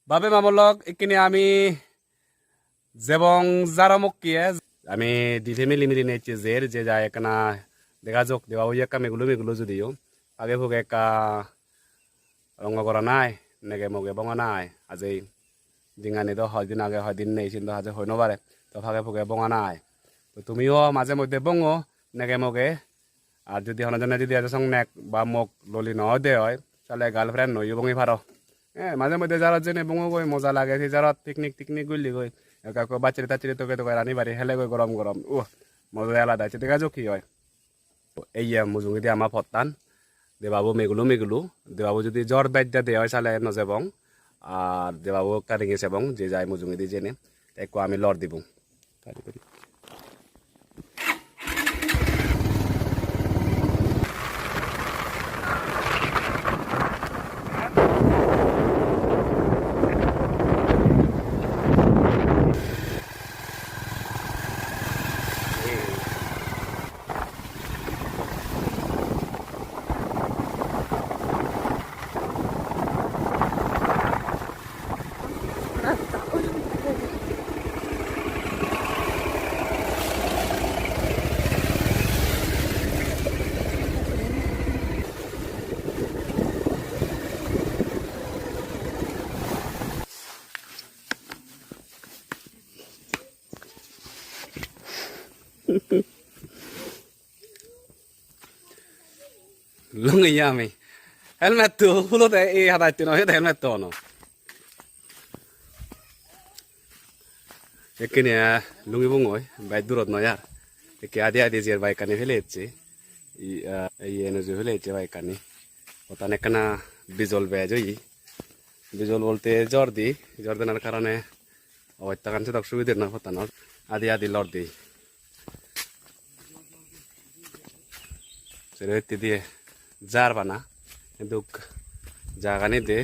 বাবে মামলক ইকিনে আমি যেবং জারামকিয়ে আমি দি ফ্যামিলি মিলি নেচে জের যে যায় একনা দেখা যোগ দেওয়া ওই একা মেগুলো মেগুলো যদিও আগে ভোগে একা রঙ করা নাই নেগে মগে বঙা নাই আজি দিঙানি তো হয় দিন আগে হয় দিন নেই চিন্তা হাজে হয় নবারে তো ভাগে ভোগে বঙা নাই তো তুমিও মাঝে মধ্যে বঙো নেগে মগে আর যদি হনজনে যদি এত সঙ্গ নেক বা মোক ললি ন দে হয় তাহলে গার্লফ্রেন্ড নইও বঙি পারো হ্যাঁ মাঝে মধ্যে যারা জেনে বঙো গই মজা লাগে সেই যারা পিকনিক টিকনিক গুলি গই কাকু বাচ্চারি টাচ্চারি তোকে তোকে রানি বাড়ি হেলে গই গরম গরম ও মজা আলাদা আছে দেখা যাক কি হয় এই মুজুঙ্গি দিয়ে আমার ফতান দেবাবু মেগুলো মেগুলো দেবাবু যদি জ্বর বাইদ্যা দেওয়া হয় তাহলে নজেবং আর দেবাবু কারিঙে সেবং যে যায় মুজুঙ্গি দিয়ে জেনে একটু আমি লড় দিব lungi yami helmet tu hulo te e hada tino he helmet to no ekene lungi bungoi bai durot no yar eke adi adi jer bai kani heleche i eno jo heleche bai kani otane kana bijol bejo yi bijol bolte jordanar karone oittakan se dak subidir na hotanor adi adi lordi সেরেতে দিয়ে jar বানা কিন্তু জাগানি দে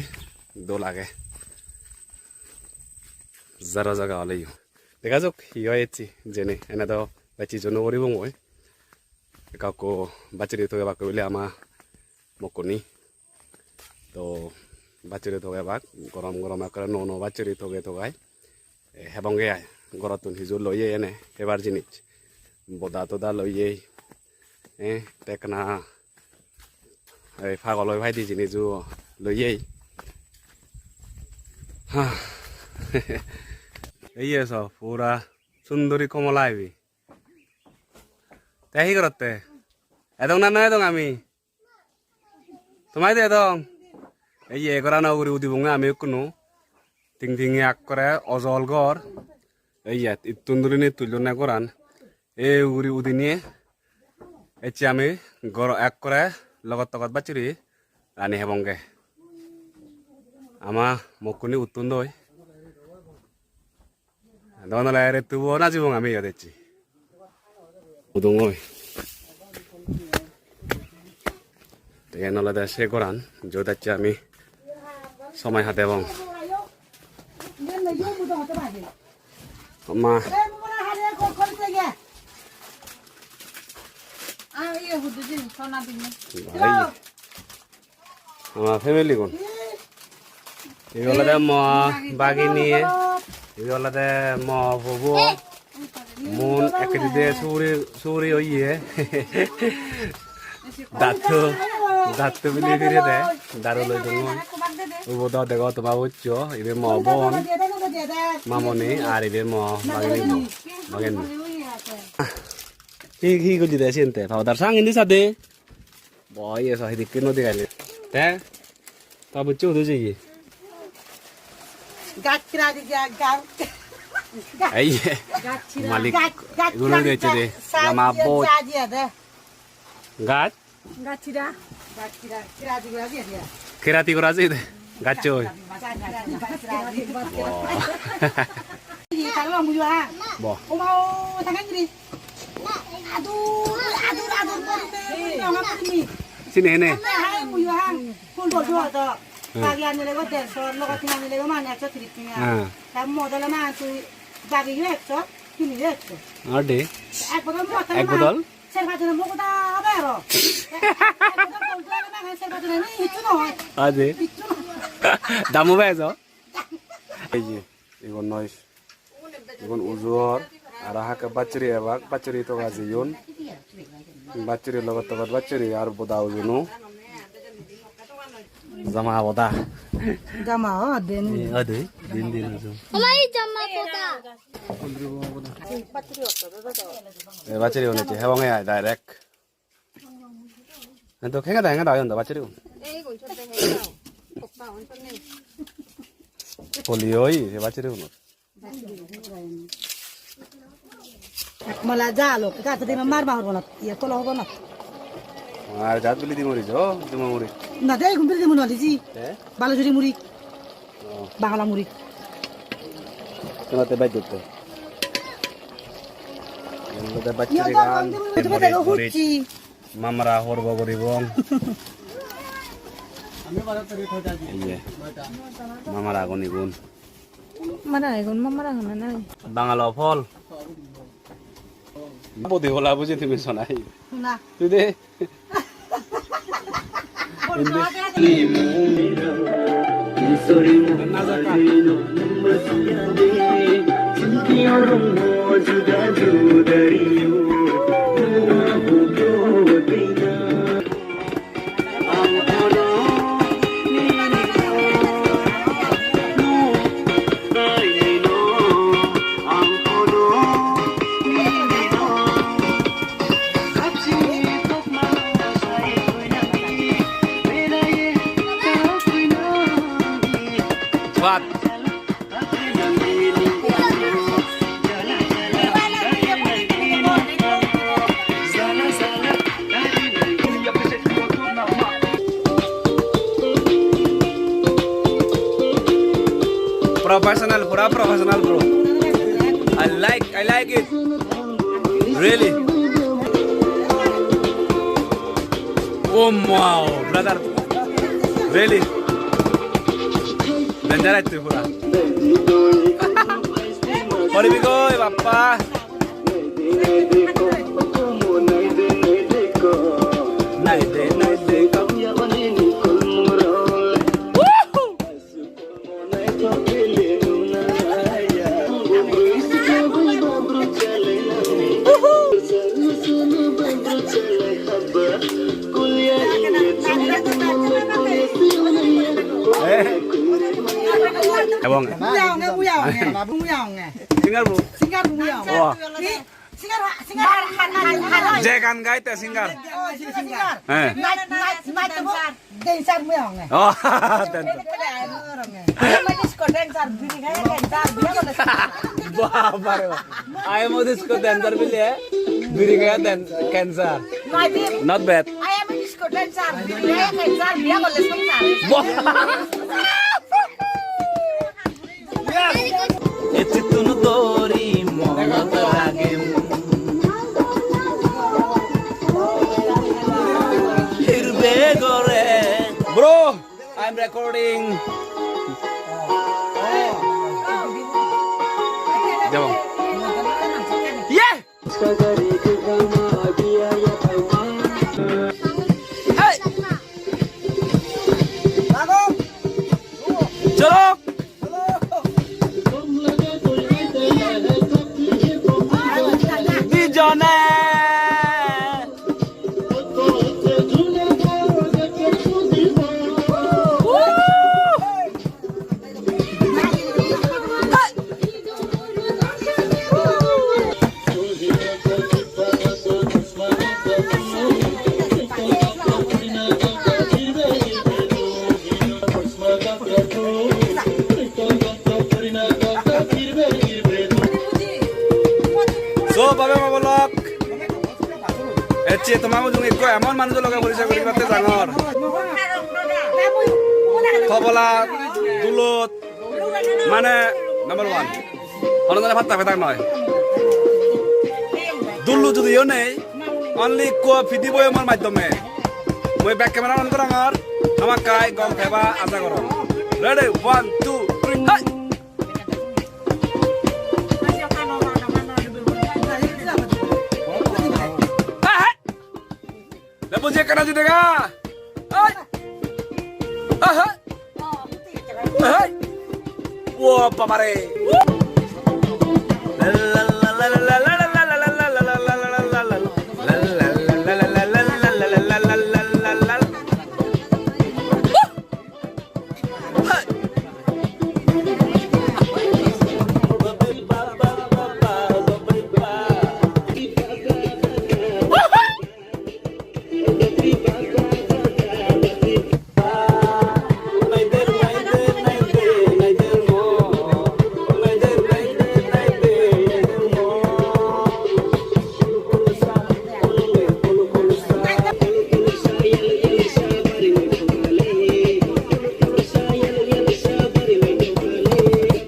দো লাগে জারা জায়গা হলেই দেখা যাক ই হয়েছি জেনে এনে তো বাচ্চি জন্য করিব মই কাউকে বাচ্চারি থগে বাক বলে আমা মকনি তো বাচ্চারি থগে বাক গরম গরম আকারে ন বাচ্চারি থগে থগাই হেবঙ্গে আয় গরতুন হিজু লইয়ে এনে এবার জিনিস বদা তোদা লইয়ে টেকনা এই ফাগলই ভাই দিছিনি জু লইয়েই হ্যাঁ এই সব পুরা সুন্দরী কমলা আইবি তাই করতে এদং না নয় এদং আমি তোমায় দে এদং এই করা না উড়ি উদি বুঙে আমি কোনো টিং টিং এক করে অজল ঘর এই তুন্দুরি নিয়ে তুলল না করান এই উড়ি উদি নিয়ে এচি আমি গর এক করে লগত তগত বাচিরি রানি হেবংগে আমা মকুনি উত্তুন দই দনলা রে তুবো না জীবং আমি ইয়াদেছি উদুঙই তেগে নলা দে সে করান জোদাচ্ছি আমি সময় হাতে এবং মা আমার ফ্যামিলি কোন এগুলোতে ম বাগিনী এগুলোতে ম ববু মন একদিকে সুরি সুরি হইয়ে দাঁত বিলি ফিরে দে দারু লই দङ উবো দ দেগ তোমা উচ্চ ইবে ম বন মামনি আর ইবে ম বাগিনী কি গুজি দে সিনতে ফাউদার সাং ইন্দি সাদে বয় এসো হিদিকে নদী গাইলে তে তা বুচ্চু দুজি গাছরা দি গাছ এই মালিক গুলো গেছে দে জামা বো গাছ গাছরা কিরাদি গুলা দিয়ে দিয়া কেরাতি করা আছে দে গাছ ওই kalau mu ha bo o mau tangan ni aduh ni sini ini hai mu ha pun bo jo to bagian ni lego der so lo katina ni lego mana so tripnya kamu modal mana tu bagi yo ekso kini yo ekso ade ek bodol serbatuna mo kota abero ek bodol ni itu no ade damu bezo এই যে ইগন নয় ইগন উজুর আর হাকে বাচ্চারি এবাক বাচ্চারি তো Gazi Yoon বাচ্চারি লগত তো বাচ্চারি আর বোদা উজুনু জামা বোদা জামা দেন আদে দিন দিন উজু Olay jama kota. A বাচ্চারি হনেছে হেবং a direct তো খেঙ্গা দা হন বাচ্চারি পোলিওই হে বাচ্চারি হন মালা যা লোক গাছ দিয়ে মার মার হবো না ইয়ে তোলা হবো না আর জাত বলি দি মরি যো তুমি মরি না দেখ ঘুম দিয়ে মনে হলি বালুচুরি মুড়ি বাংলা মুড়ি তোমাতে বাই দিতে এমনটা বাচ্চারি গান তুমি দেখো হুচ্ছি মামরা হরব গরিবং ইয়ে মামারা গনি গুণ Mana egon mama ra hana na. বাঙাল ফল বদি হলা বুঝি তুমি শোনাই না তুই দে Baat professional pura professional bro I like it really oh wow brother really dangerous tu pura Pori bigoy bappa nai de এবং সিঙ্গার bro যে গান গাইতে সিঙ্গার হ্যাঁ ও বাবা রে আই এম ডিসকো ড্যান্সার বিলে বিড়ি গায়া then cancer not bad I am a disco dancer. Biar boleh sebentar. এচিতুন তোরি মনত লাগে হিরবে গরে ব্রো আই এম রেকর্ডিং যাও ইয়ে চলো দুজনে বাবে মাবলক এচি তোমাকে জুঙি কয় এমন মানুষের লগে পরিচয় করি পাতে ডাঙর তবলা দুলত মানে নাম্বার 1 অনন্দনে ভাত তাকে তাক নয় দুলু যদিও নেই অনলি ভিডিও বয়মের মাধ্যমে মই ব্যাক ক্যামেরা অন করাঙর আমার কাই গম ফেবা আশা করো রেডি 1 2 3 হাই मुझे करना देगा ও বাবারে লা লা লা লা লা লা লা